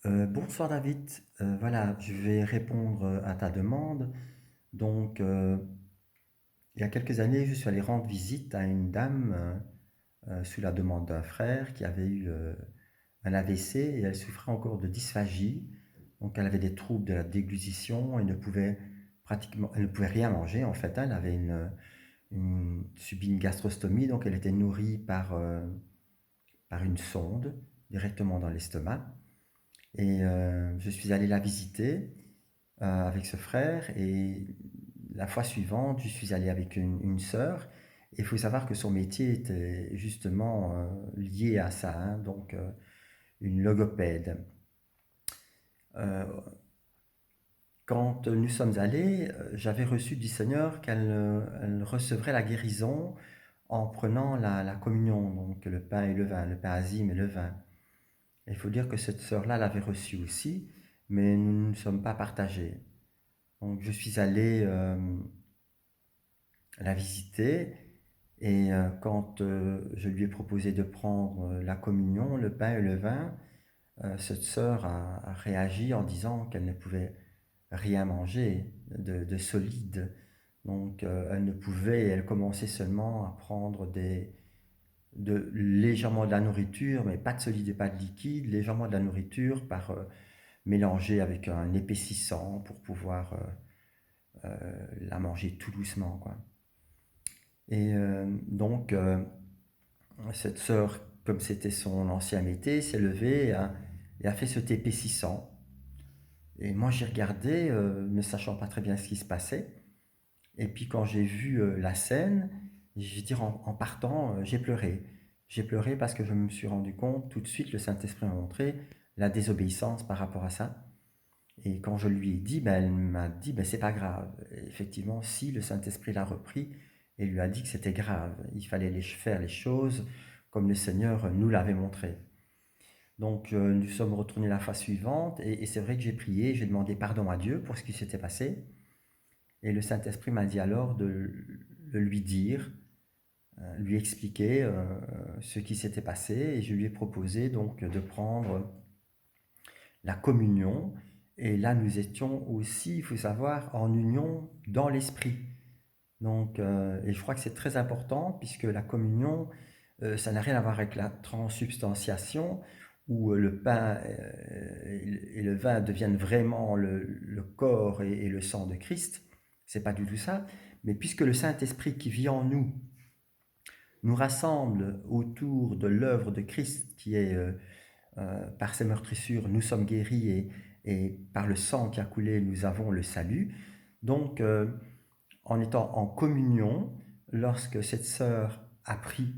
Bonsoir David. Voilà, je vais répondre à ta demande. Donc, il y a quelques années, je suis allé rendre visite à une dame sous la demande d'un frère qui avait eu un AVC et elle souffrait encore de dysphagie. Donc, elle avait des troubles de la déglutition et elle ne pouvait rien manger. En fait, hein. Elle avait subi une gastrostomie, donc elle était nourrie par une sonde directement dans l'estomac. Et je suis allé la visiter avec ce frère. Et la fois suivante, je suis allé avec une sœur. Et il faut savoir que son métier était justement lié à ça, hein, donc une logopède. Euh, Quand nous sommes allés, j'avais reçu du Seigneur elle recevrait la guérison en prenant la communion, donc le pain et le vin, le pain azime et le vin. Il faut dire que cette sœur-là l'avait reçu aussi, mais nous ne nous sommes pas partagés. Donc je suis allé la visiter et quand je lui ai proposé de prendre la communion, le pain et le vin, cette sœur a réagi en disant qu'elle ne pouvait rien manger de solide. Donc elle ne pouvait, elle commençait seulement à prendre légèrement de la nourriture, mais pas de solide et pas de liquide, légèrement de la nourriture mélanger avec un épaississant pour pouvoir la manger tout doucement, quoi. Et donc, cette sœur, comme c'était son ancien métier, s'est levée et a fait cet épaississant. Et moi, j'ai regardé, ne sachant pas très bien ce qui se passait. Et puis, quand j'ai vu la scène, j'ai dit en partant, j'ai pleuré. J'ai pleuré parce que je me suis rendu compte, tout de suite, le Saint-Esprit m'a montré la désobéissance par rapport à ça. Et quand je lui ai dit, ben, elle m'a dit, ben, c'est pas grave. Et effectivement, si le Saint-Esprit l'a repris et lui a dit que c'était grave, il fallait faire les choses comme le Seigneur nous l'avait montré. Donc nous sommes retournés la fois suivante et c'est vrai que j'ai prié, j'ai demandé pardon à Dieu pour ce qui s'était passé. Et le Saint-Esprit m'a dit alors de lui dire, lui expliquer ce qui s'était passé et je lui ai proposé donc de prendre la communion. Et là, nous étions aussi, il faut savoir, en union dans l'esprit. Donc, et je crois que c'est très important puisque la communion, ça n'a rien à voir avec la transsubstantiation où le pain et le vin deviennent vraiment le corps et le sang de Christ. C'est pas du tout ça. Mais puisque le Saint-Esprit qui vit en nous nous rassemble autour de l'œuvre de Christ qui est par ses meurtrissures, nous sommes guéris et par le sang qui a coulé, nous avons le salut. Donc, en étant en communion, lorsque cette sœur a pris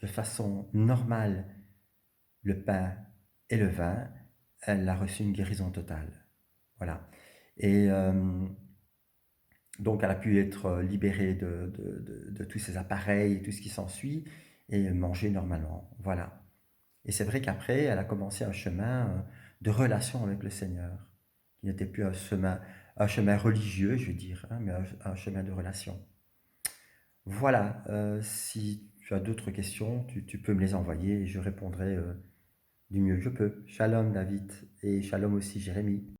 de façon normale le pain et le vin, elle a reçu une guérison totale. Voilà. Et donc, elle a pu être libérée de tous ces appareils et tout ce qui s'ensuit et manger normalement. Voilà. Et c'est vrai qu'après, elle a commencé un chemin de relation avec le Seigneur, qui n'était plus un chemin religieux, je veux dire, hein, mais un chemin de relation. Voilà, si tu as d'autres questions, tu peux me les envoyer et je répondrai du mieux que je peux. Shalom David et shalom aussi Jérémie.